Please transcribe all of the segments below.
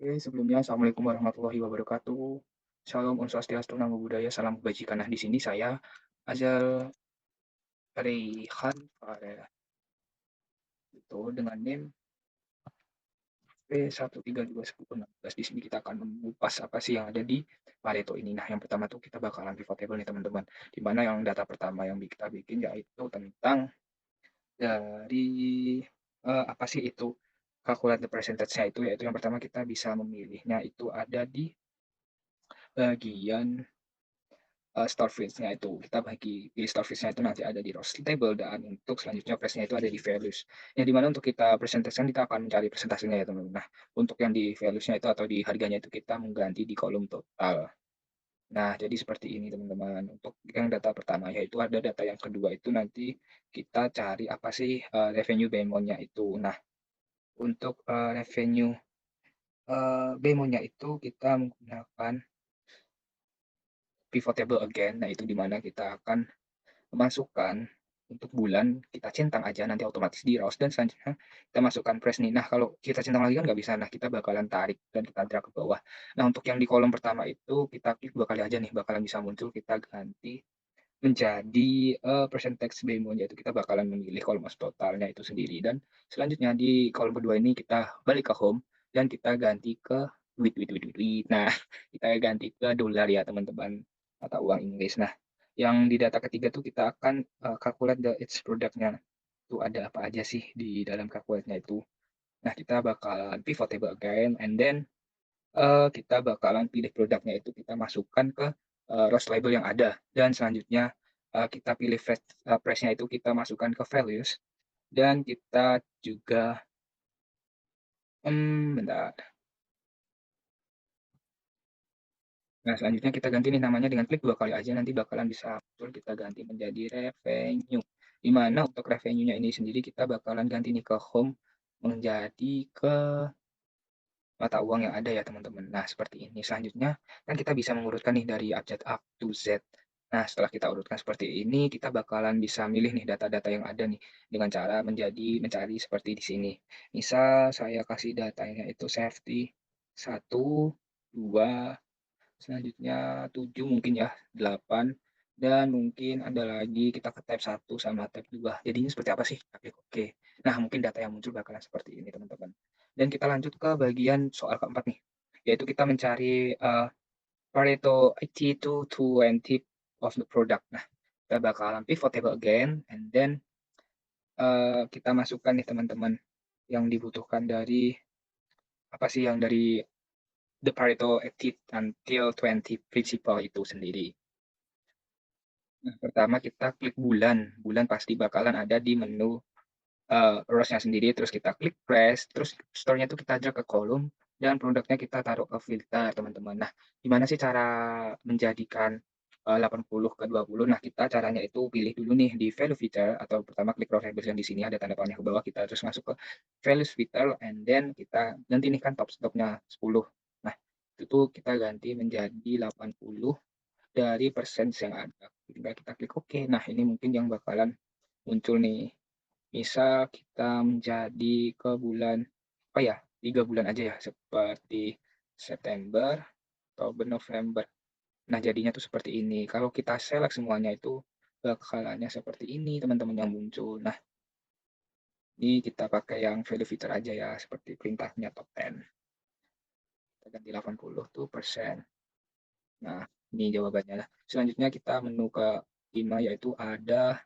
Oke, sebelumnya assalamualaikum warahmatullahi wabarakatuh. Shalom, Om Swastiastu, Namo Buddhaya, salam kebajikan. Nah, di sini saya Azal Raihan Farel itu dengan NIM P132116. Di sini kita akan mengupas apa sih yang ada di Pareto ini. Nah, yang pertama tuh kita bakalan pivot table nih teman-teman. Di mana yang data pertama yang kita bikin yaitu tentang dari apa sih itu calculate the percentage-nya itu yaitu yang pertama kita bisa memilihnya itu ada di bagian Storefish-nya itu, kita bagi di Storefish-nya itu nanti ada di rows table dan untuk selanjutnya price-nya itu ada di values. Yang di mana untuk kita presentasikan kita akan mencari persentasenya ya teman-teman. Nah, untuk yang di values-nya itu atau di harganya itu kita mengganti di kolom total. Nah, jadi seperti ini teman-teman. Untuk yang data pertama yaitu ada data yang kedua itu nanti kita cari apa sih, revenue BEMO-nya itu. Nah, untuk, revenue, BEMO-nya itu kita menggunakan pivot table again. Nah, itu di mana kita akan memasukkan untuk bulan, kita centang aja nanti otomatis di-rows dan selanjutnya kita masukkan price nih. Nah, kalau kita centang lagi kan nggak bisa, nah kita bakalan tarik dan kita drag ke bawah. Nah, untuk yang di kolom pertama itu kita klik 2 kali aja nih, bakalan bisa muncul, kita ganti menjadi, percentage BEMO-nya itu kita bakalan memilih kolom totalnya itu sendiri dan selanjutnya di kolom kedua ini kita balik ke home dan kita ganti ke duit. Nah, kita ganti ke dolar ya teman-teman, mata uang Inggris. Nah, yang di data ketiga tuh kita akan, calculate each product-nya, itu ada apa aja sih di dalam calculate-nya itu. Nah, kita bakalan pivot table again and then, kita bakalan pilih produknya itu kita masukkan ke, rows label yang ada dan selanjutnya, kita pilih price-nya itu kita masukkan ke values dan kita juga, bentar. Nah, selanjutnya kita ganti nih namanya dengan klik 2 kali aja nanti bakalan bisa muncul, kita ganti menjadi revenue. Di mana untuk revenue-nya ini sendiri kita bakalan ganti nih ke home menjadi ke mata uang yang ada ya teman-teman. Nah seperti ini. Selanjutnya kan kita bisa mengurutkan nih dari abjad A to Z. Nah setelah kita urutkan seperti ini, kita bakalan bisa milih nih data-data yang ada nih dengan cara mencari seperti di sini. Misal saya kasih datanya itu safety 1, 2, selanjutnya 7 mungkin ya, 8 dan mungkin ada lagi kita ke tab 1 sama tab 2. Jadinya seperti apa sih? Kita klik oke. Nah, mungkin data yang muncul bakalan seperti ini, teman-teman. Dan kita lanjut ke bagian soal keempat nih, yaitu kita mencari, Pareto 80 to 20 of the product. Nah, kita bakalan pivot table again and then, kita masukkan nih teman-teman yang dibutuhkan dari apa sih, yang dari the Pareto 80 until 20 principle itu sendiri. Nah, pertama kita klik bulan, bulan pasti bakalan ada di menu, rows-nya sendiri, terus kita klik press, terus store-nya itu kita drag ke kolom, dan produknya kita taruh ke filter, teman-teman. Nah, gimana sih cara menjadikan, 80 ke 20? Nah, kita caranya itu pilih dulu nih di value filter atau pertama klik row labels yang di sini ada tanda panah ke bawah, kita terus masuk ke values filter and then kita ganti nih kan top stop-nya 10. Nah, itu tuh kita ganti menjadi 80 dari percent yang ada. Tinggal kita klik oke. Nah, ini mungkin yang bakalan muncul nih. Misal kita menjadi ke bulan apa ya, 3 bulan aja ya, seperti September, Oktober, November. Nah, jadinya tuh seperti ini. Kalau kita select semuanya itu bakalannya seperti ini teman-teman yang muncul. Nah, ini kita pakai yang value filter aja ya, seperti perintahnya top 10. Kita ganti 80 tuh persen. Nah, ini jawabannya. Nah, selanjutnya kita menu ke 5 yaitu ada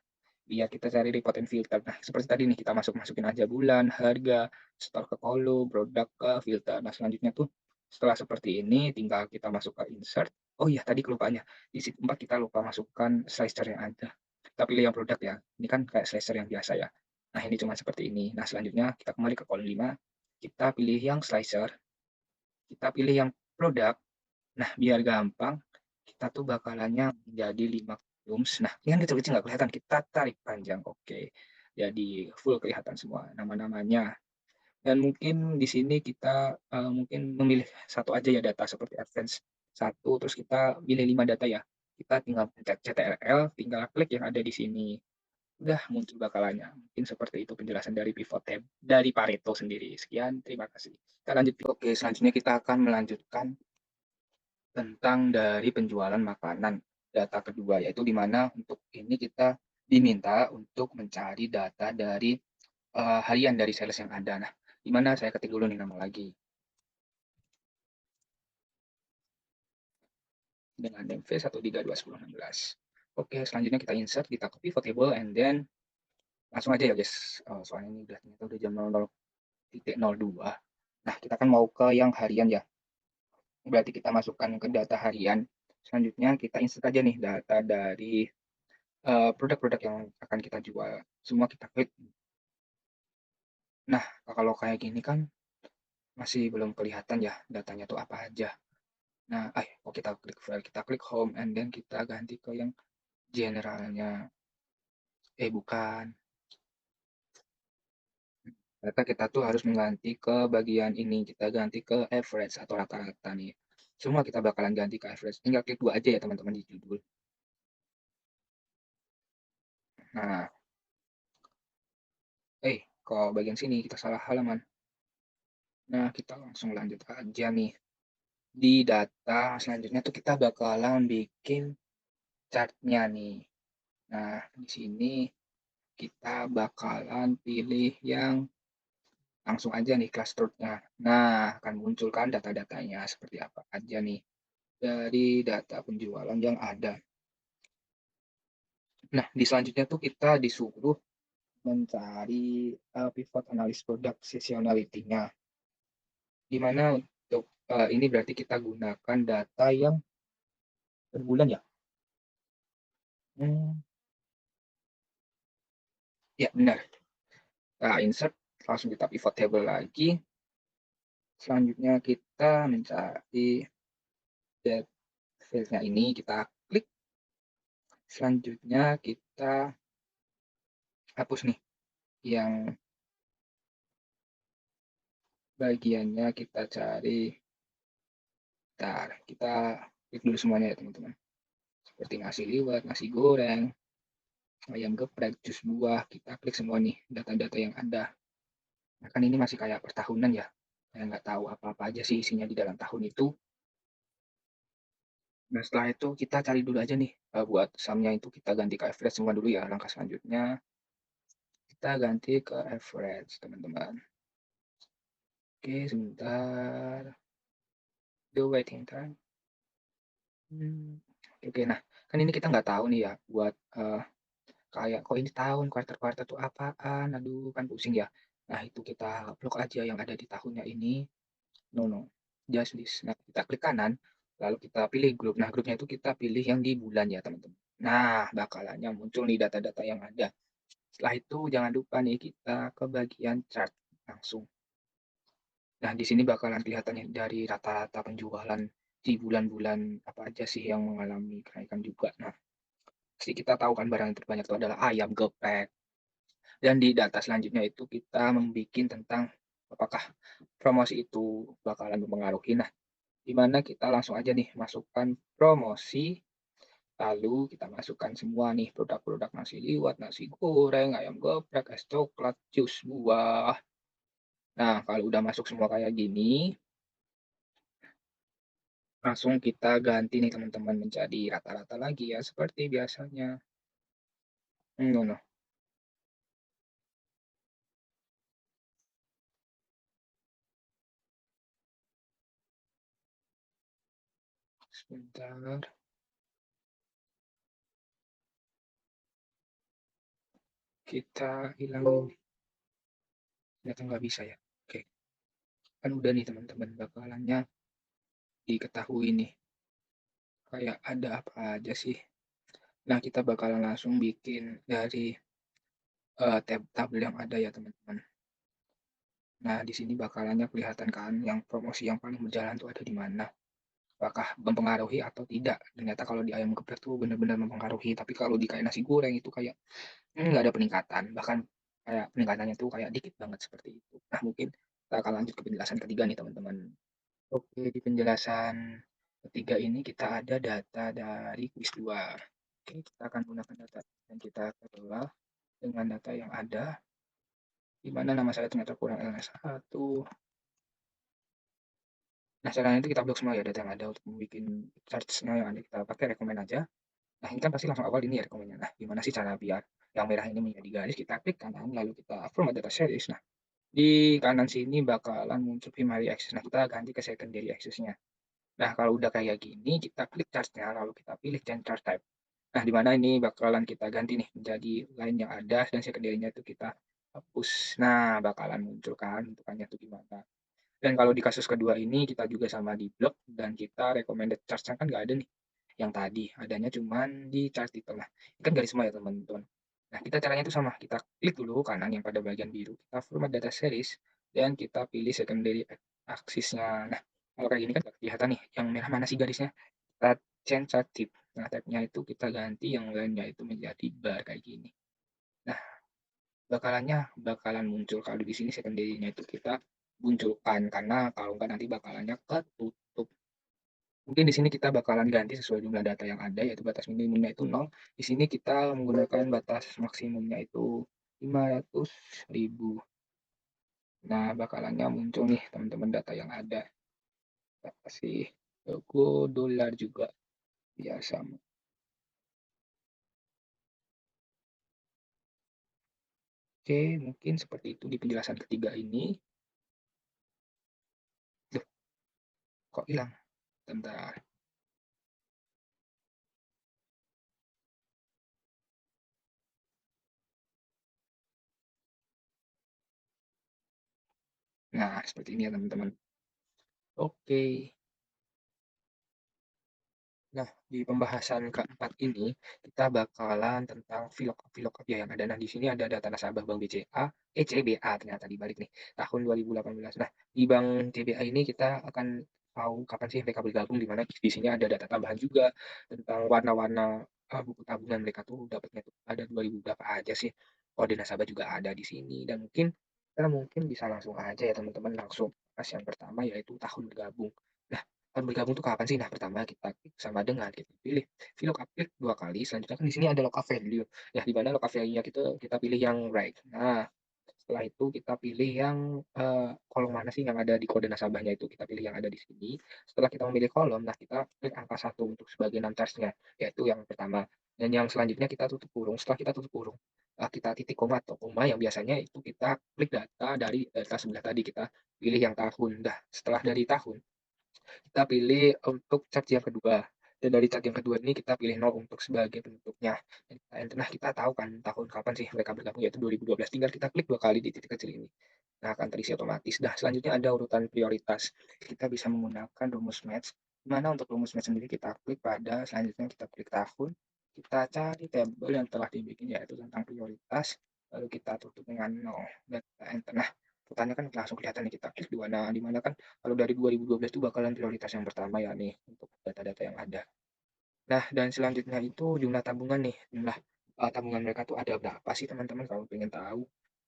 iya, kita cari report and filter. Nah, seperti tadi nih, kita masukin aja bulan, harga, store ke kolom, produk ke filter. Nah, selanjutnya tuh setelah seperti ini tinggal kita masuk ke insert. Oh iya, tadi kelupaannya. Di sheet 4 kita lupa masukkan slicer yang ada. Kita pilih yang produk ya. Ini kan kayak slicer yang biasa ya. Nah, ini cuma seperti ini. Nah, selanjutnya kita kembali ke kolom 5. Kita pilih yang slicer, kita pilih yang produk. Nah, biar gampang, kita tuh bakalannya menjadi 5 columns. Nah, ini kan kecil-kecil nggak kelihatan, kita tarik panjang, oke. Jadi full kelihatan semua nama-namanya. Dan mungkin di sini kita, mungkin memilih satu aja ya data seperti advance satu, terus kita pilih 5 data ya. Kita tinggal pencet CTRL, tinggal klik yang ada di sini. udah muncul bakalannya. Mungkin seperti itu penjelasan dari pivot table dari Pareto sendiri. Sekian, terima kasih. Kita lanjut. Oke, selanjutnya kita akan melanjutkan tentang dari penjualan makanan. Data kedua, yaitu di mana untuk ini kita diminta untuk mencari data dari, harian dari sales yang ada. Nah, di mana saya ketik dulu nih nama lagi, dengan name V132116. Oke, selanjutnya kita insert, kita copy pivot table, and then langsung aja ya guys, soalnya ini udah ternyata udah jam 00.02. Nah, kita kan mau ke yang harian ya, berarti kita masukkan ke data harian. Selanjutnya kita insert aja nih data dari, produk-produk yang akan kita jual, semua kita klik. Nah, kalau kayak gini kan masih belum kelihatan ya datanya tuh apa aja. Nah, kok kita klik file, kita klik home, and then kita ganti ke yang generalnya. Bukan, ternyata kita tuh harus mengganti ke bagian ini, kita ganti ke average atau rata-rata nih. Semua kita bakalan ganti ke average, tinggal klik 2 aja ya teman-teman di judul. Nah, kok bagian sini kita salah halaman. Nah, kita langsung lanjut aja nih. Di data selanjutnya tuh kita bakalan bikin chart-nya nih. Nah, di sini kita bakalan pilih yang langsung aja nih cluster-nya. Nah, akan muncul kan data-datanya seperti apa aja nih dari data penjualan yang ada. Nah, di selanjutnya tuh kita disuruh mencari, pivot analysis product seasonality-nya. Di mana untuk, ini berarti kita gunakan data yang per bulan ya? Mmm, ya benar. Kita insert, langsung kita pivot table lagi, selanjutnya kita mencari date field-nya ini, kita klik, selanjutnya kita hapus nih yang bagiannya kita cari, bentar, kita klik dulu semuanya ya teman-teman, seperti nasi liwet, nasi goreng, ayam geprek, jus buah, kita klik semua nih data-data yang ada. Nah, kan ini masih kayak per tahunan ya, saya nggak tahu apa-apa aja sih isinya di dalam tahun itu. Nah, setelah itu kita cari dulu aja nih, buat sum-nya itu kita ganti ke average semua dulu ya, langkah selanjutnya kita ganti ke average teman-teman. Oke, sebentar, the waiting time. Oke, nah, kan ini kita nggak tahu nih ya buat, kayak kok ini tahun, kuartal-kuartal tuh apaan, aduh kan pusing ya. Nah, itu kita blok aja yang ada di tahunnya ini, no no, just this. Nah, kita klik kanan, lalu kita pilih grup. Nah, grupnya itu kita pilih yang di bulan ya teman-teman. Nah, bakalannya muncul nih data-data yang ada. Setelah itu jangan lupa nih kita ke bagian chart langsung. Nah, di sini bakalan kelihatan nih dari rata-rata penjualan di bulan-bulan apa aja sih yang mengalami kenaikan juga. Nah, pasti kita tahu kan barang yang terbanyak itu adalah ayam geprek. Dan di data selanjutnya itu kita membuat tentang apakah promosi itu bakalan mempengaruhi. Nah, di mana kita langsung aja nih masukkan promosi, lalu kita masukkan semua nih produk-produk nasi liwet, nasi goreng, ayam geprek, es coklat, jus buah. Nah, kalau udah masuk semua kayak gini, langsung kita ganti nih teman-teman menjadi rata-rata lagi ya seperti biasanya. No. Sebentar, kita hilangin, ternyata nggak bisa ya. Oke, kan udah nih teman-teman bakalannya diketahui nih, kayak ada apa aja sih. Nah, kita bakalan langsung bikin dari, tabel yang ada ya teman-teman. Nah, di sini bakalannya kelihatan kan yang promosi yang paling berjalan tuh ada di mana. Apakah mempengaruhi atau tidak. Ternyata kalau di ayam geprek tuh benar-benar mempengaruhi, tapi kalau di kayak nasi goreng itu kayak, nggak ada peningkatan, bahkan kayak peningkatannya tuh kayak dikit banget seperti itu. Nah, mungkin kita akan lanjut ke penjelasan ketiga nih teman-teman. Oke, di penjelasan ketiga ini kita ada data dari kuis 2. Oke, kita akan gunakan data yang kita telah. dengan data yang ada, di mana nama saya ternyata kurang LS1. Nah, sekarang itu kita blok semua ya data yang ada untuk membuat charge-nya yang ada kita pakai rekomen aja. Nah, ini kan pasti langsung awal ini ya rekomennya. Nah, gimana sih cara biar yang merah ini menjadi garis, kita klik kanan, lalu kita format data series. Nah, di kanan sini bakalan muncul primary axis. Nah, kita ganti ke secondary axis-nya. Nah, kalau udah kayak gini, kita klik charge-nya, lalu kita pilih change chart type. Nah, di mana ini bakalan kita ganti nih menjadi line yang ada dan secondary-nya itu kita hapus. Nah, bakalan muncul kan bentukannya tuh gimana. Dan kalau di kasus kedua ini kita juga sama di blok dan kita recommended charge-nya kan nggak ada nih. Yang tadi adanya cuman di chart title. Nah, ini kan garis semua ya teman-teman. Nah, kita caranya itu sama. Kita klik dulu kanan yang pada bagian biru. Kita format data series dan kita pilih secondary axis-nya. Nah, kalau kayak gini kan nggak kelihatan nih. Yang merah mana sih garisnya? Kita change chart type. Nah, type-nya itu kita ganti yang lainnya itu menjadi bar kayak gini. Nah, bakalan muncul kalau di sini secondary-nya itu kita munculkan karena kalau enggak nanti bakalannya ketutup. Mungkin di sini kita bakalan ganti sesuai jumlah data yang ada yaitu batas minimumnya itu 0. Di sini kita menggunakan batas maksimumnya itu 500.000. Nah, bakalannya muncul nih teman-teman data yang ada. Kita kasih logo dolar juga biasa. Oke, mungkin seperti itu di penjelasan ketiga ini. Loh, kok hilang? Bentar. Nah, seperti ini ya teman-teman. Oke. Nah, di pembahasan keempat ini, kita bakalan tentang VLOOKUP ya yang ada. Nah, di sini ada data nasabah Bank BCA, CBA ternyata dibalik nih, tahun 2018. Nah, di Bank CBA ini kita akan tahu kapan sih mereka bergabung, di mana di sini ada data tambahan juga tentang warna-warna buku tabungan mereka tuh dapatnya tuh ada 2000 berapa aja sih. Kode nasabah juga ada di sini dan mungkin kita mungkin bisa langsung aja ya teman-teman langsung pas yang pertama yaitu tahun bergabung. Nah, tahun bergabung tuh kapan sih? Nah, pertama kita klik sama dengan kita pilih VLOOKUP klik 2 kali, selanjutnya kan di sini ada lookup value. Ya, di mana lookup value-nya kita pilih yang right. Nah, setelah itu kita pilih yang, kolom mana sih yang ada di kode nasabahnya itu, kita pilih yang ada di sini. Setelah kita memilih kolom, nah kita klik angka 1 untuk sebagai non charge-nya, yaitu yang pertama. Dan yang selanjutnya kita tutup kurung, setelah kita tutup kurung, kita titik koma atau koma yang biasanya itu kita klik data dari data sebelah tadi, kita pilih yang tahun. Dah, setelah dari tahun kita pilih untuk cat yang kedua, dan dari cat yang kedua ini kita pilih 0 untuk sebagai penutupnya, dan kita enter. Nah, kita tahu kan tahun kapan sih mereka bergabung, yaitu 2012, tinggal kita klik 2 kali di titik kecil ini. Nah, akan terisi otomatis. Nah, selanjutnya ada urutan prioritas. Kita bisa menggunakan rumus match, di mana untuk rumus match sendiri kita klik pada selanjutnya kita klik tahun, kita cari tabel yang telah dibikin yaitu tentang prioritas, lalu kita tutup dengan 0 dan kita enter. Nah, urutannya kan langsung kelihatan nih kita klik 2. Nah, di mana kan kalau dari 2012 itu bakalan prioritas yang pertama ya nih, untuk data-data yang ada. Nah, dan selanjutnya itu jumlah tabungan nih, jumlah, tabungan mereka tuh ada berapa sih teman-teman kalau pengen tahu.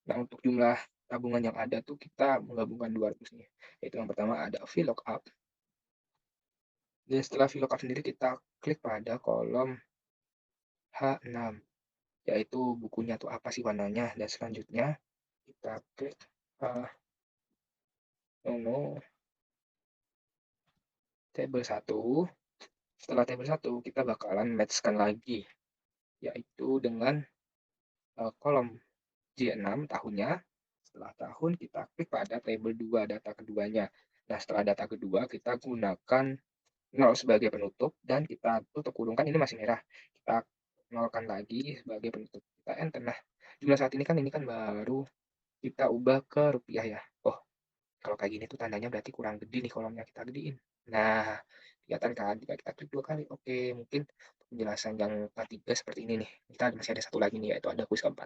Nah, untuk jumlah tabungan yang ada tuh kita menggabungkan 2 rumus nih, yaitu yang pertama ada VLOOKUP, dan setelah VLOOKUP sendiri kita klik pada kolom H6, yaitu bukunya tuh apa sih warnanya, dan selanjutnya kita klik, menu tabel 1. Setelah tabel 1 kita bakalan match-kan lagi, yaitu dengan, kolom J6 tahunnya, setelah tahun kita klik pada tabel 2 data keduanya. Nah, setelah data kedua kita gunakan 0 sebagai penutup dan kita tutup kurung, kan ini masih merah, kita nolkan lagi sebagai penutup, kita enter. Nah, jumlah saat ini kan baru kita ubah ke rupiah ya. Oh, kalau kayak gini tuh tandanya berarti kurang gede nih kolomnya, kita gedein. Nah, kelihatan kan jika kita klik 2 kali. Oke, mungkin penjelasan yang ketiga seperti ini nih. Kita masih ada satu lagi nih, yaitu ada kuis keempat.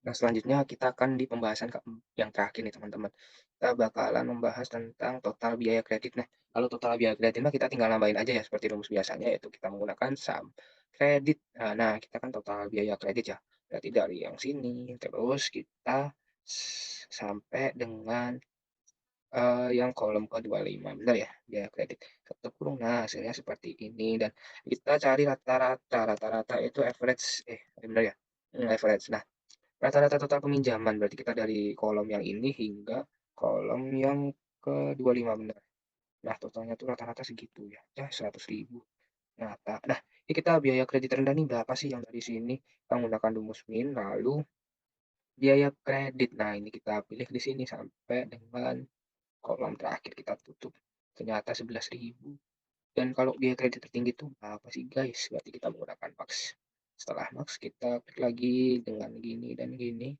Nah, selanjutnya kita akan di pembahasan yang terakhir nih teman-teman. Kita bakalan membahas tentang total biaya kredit. Nah, kalau total biaya kredit mah kita tinggal nambahin aja ya seperti rumus biasanya, yaitu kita menggunakan sum kredit. Nah, kita kan total biaya kredit ya. Berarti dari yang sini terus kita sampai dengan yang kolom ke-25, benar ya? Biaya kredit satu kurung, nah hasilnya seperti ini dan kita cari rata-rata, rata-rata itu average bener ya? Average. Nah, rata-rata total peminjaman berarti kita dari kolom yang ini hingga kolom yang ke-25 benar. Nah, totalnya tuh rata-rata segitu ya, ya 100.000. Nah, ini kita biaya kredit rendah nih berapa sih yang dari sini? Kita menggunakan Rumus Min, lalu biaya kredit. Nah, ini kita pilih di sini sampai dengan kolom terakhir kita tutup. Ternyata 11.000. Dan kalau biaya kredit tertinggi itu apa sih guys? Berarti kita menggunakan max. Setelah max kita klik lagi dengan gini dan gini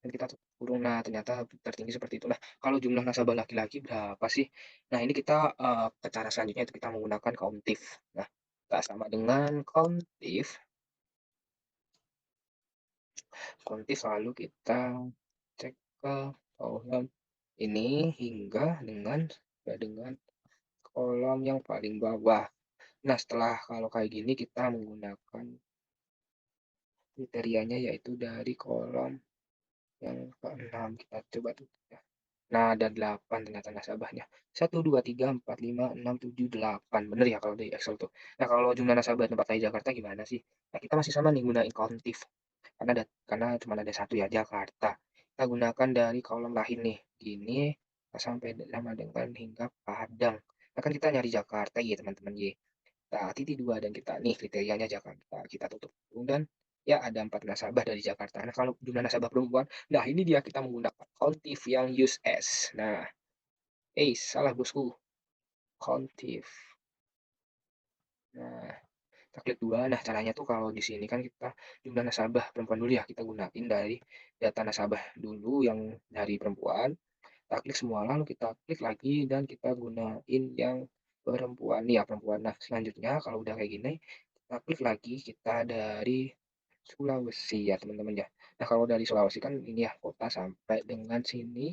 dan kita tutup kurung. Nah, ternyata tertinggi seperti itu. Nah, kalau jumlah nasabah laki-laki berapa sih? Nah, ini kita ke cara selanjutnya itu kita menggunakan Countif. Nah, kita sama dengan Countif lalu kita cek ke kolom ini hingga dengan kolom yang paling bawah. Nah, setelah kalau kayak gini kita menggunakan kriterianya yaitu dari kolom yang ke-6 kita coba tutup ya. Nah, ada 8 ternyata nasabahnya. 1, 2, 3, 4, 5, 6, 7, 8. Bener ya kalau di Excel tuh. Nah, kalau jumlah nasabah tempat lain Jakarta gimana sih? Nah, kita masih sama nih gunain Countif. Karena cuma ada satu ya Jakarta. Kita gunakan dari kolom lain nih. Gini sampai sama dengan hingga Padang. Nah, kan kita nyari Jakarta ya teman-teman ya. Nah, titik 2 dan kita nih kriterianya Jakarta, kita tutup dan ya ada 4 nasabah dari Jakarta. Nah, kalau jumlah nasabah perempuan, nah ini dia kita menggunakan Kontif yang use as. Nah, salah bosku, Kontif. Nah, kita klik 2. Nah, caranya tuh kalau di sini kan kita jumlah nasabah perempuan dulu ya, kita gunain dari data nasabah dulu yang dari perempuan. Kita klik semua, lalu kita klik lagi dan kita gunain yang perempuan nih ya, perempuan. Nah, selanjutnya kalau udah kayak gini, kita klik lagi, kita dari Sulawesi ya teman-teman ya. Nah, kalau dari Sulawesi kan ini ya, kota sampai dengan sini.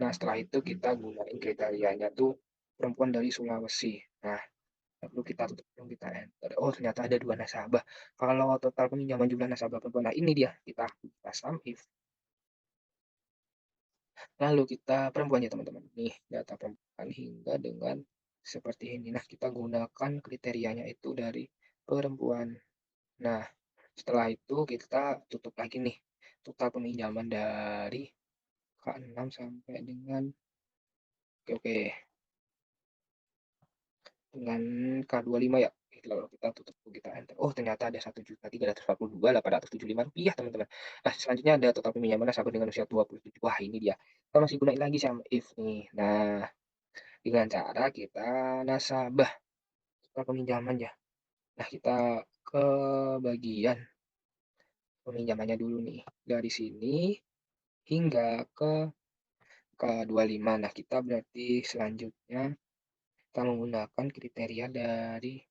Nah, setelah itu kita gunain kriterianya tuh perempuan dari Sulawesi. Nah, lalu kita tutup, lalu kita enter. Oh, ternyata ada 2 nasabah. Kalau total peminjaman jumlah nasabah perempuan, nah ini dia, kita sum if. Lalu kita perempuan ya teman-teman. Nih, data perempuan hingga dengan seperti ini. Nah, kita gunakan kriterianya itu dari perempuan. Nah, setelah itu kita tutup lagi nih. Total peminjaman dari K6 sampai dengan oke oke, dengan K25 ya. Lalu kita tutup, kita enter. Oh, ternyata ada 1.342.875 rupiah, teman-teman. Nah, selanjutnya ada total peminjaman nasabah dengan usia 27. Wah, ini dia. Kita masih gunain lagi sama if nih. Nah, dengan cara kita nasabah total peminjaman ya. Nah, kita ke bagian peminjamannya dulu nih. Dari sini hingga ke 25. Nah, kita berarti selanjutnya kita menggunakan kriteria dari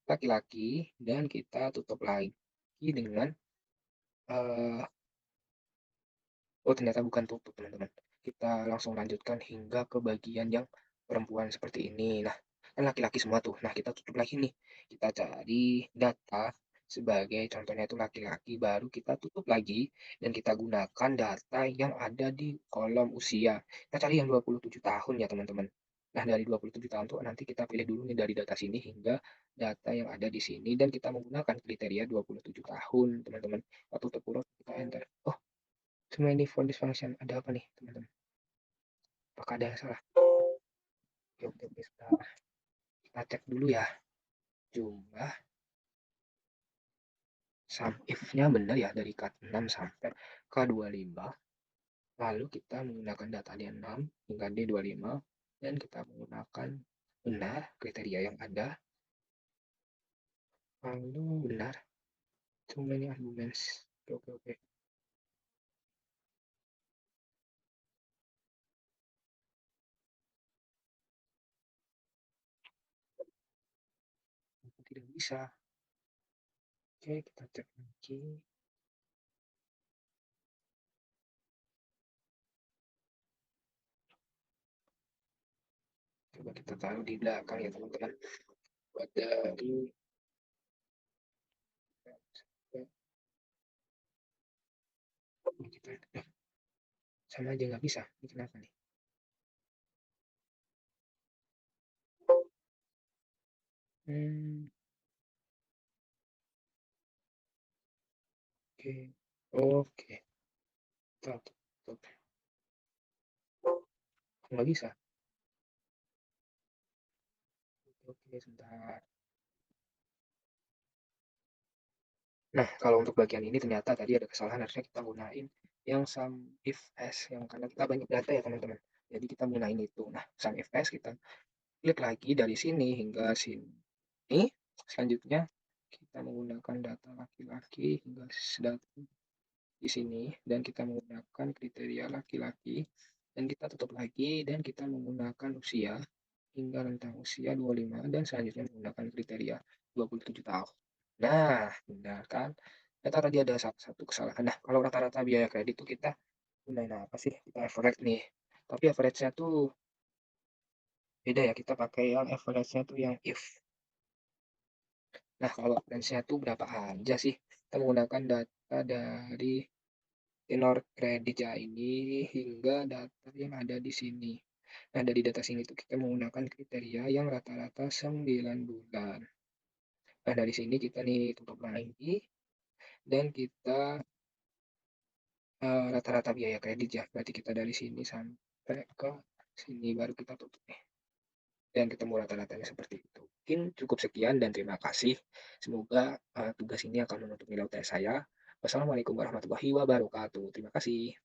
laki-laki dan kita tutup lagi dengan eh, oh ternyata bukan tutup teman-teman. Kita langsung lanjutkan hingga ke bagian yang perempuan seperti ini. Nah, kan laki-laki semua tuh. Nah, kita tutup lagi nih. Kita cari data sebagai contohnya itu laki-laki, baru kita tutup lagi dan kita gunakan data yang ada di kolom usia. Kita cari yang 27 tahun ya teman-teman. Nah, dari 27 tahun tuh nanti kita pilih dulu nih dari data sini hingga data yang ada di sini dan kita menggunakan kriteria 27 tahun, teman-teman. Kita tutup kurung, kita enter. Oh, Smiley for this function. Ada apa nih, teman-teman? Apakah ada yang salah? Oke, oke, oke, sebentar. Kita cek dulu ya. Jumlah sum if-nya benar ya dari K6 sampai K25. Lalu kita menggunakan data D6 hingga D25 dan kita menggunakan benar kriteria yang ada. Lalu benar. Too many arguments. Oke, oke, oke. Tidak bisa. Oke, kita cek lagi. Coba kita taruh di belakang ya teman-teman. Buat dari kita sama aja nggak bisa? Ini kenapa nih? Mmm, oke. Oke, stop stop. Kok nggak bisa? Oke, sebentar. Nah, kalau untuk bagian ini ternyata tadi ada kesalahan, harusnya kita gunain yang sum if else, yang karena kita banyak data ya teman-teman. Jadi kita gunain itu. Nah, sum if else kita klik lagi dari sini hingga sini. Selanjutnya kita menggunakan data laki-laki hingga di sini, dan kita menggunakan kriteria laki-laki, dan kita tutup lagi, dan kita menggunakan usia hingga rentang usia 25, dan selanjutnya menggunakan kriteria 27 tahun. Nah, benar kan? Ternyata tadi ada satu kesalahan. Nah, kalau rata-rata biaya kredit tuh kita gunain apa sih? Kita average nih. Tapi average-nya tuh beda ya, kita pakai yang average-nya tuh yang if. Nah, kalau range-nya tuh berapa aja sih? Kita menggunakan data dari tenor kreditnya ini hingga data yang ada di sini. Nah, dari data sini tuh kita menggunakan kriteria yang rata-rata 9 bulan. Nah, dari sini kita nih tutup lagi, dan kita rata-rata biaya kredit ya, berarti kita dari sini sampai ke sini baru kita tutup nih, dan ketemu rata-ratanya seperti itu. Mungkin cukup sekian dan terima kasih. Semoga, tugas ini akan menutup nilai UTS saya. Wassalamualaikum warahmatullahi wabarakatuh. Terima kasih.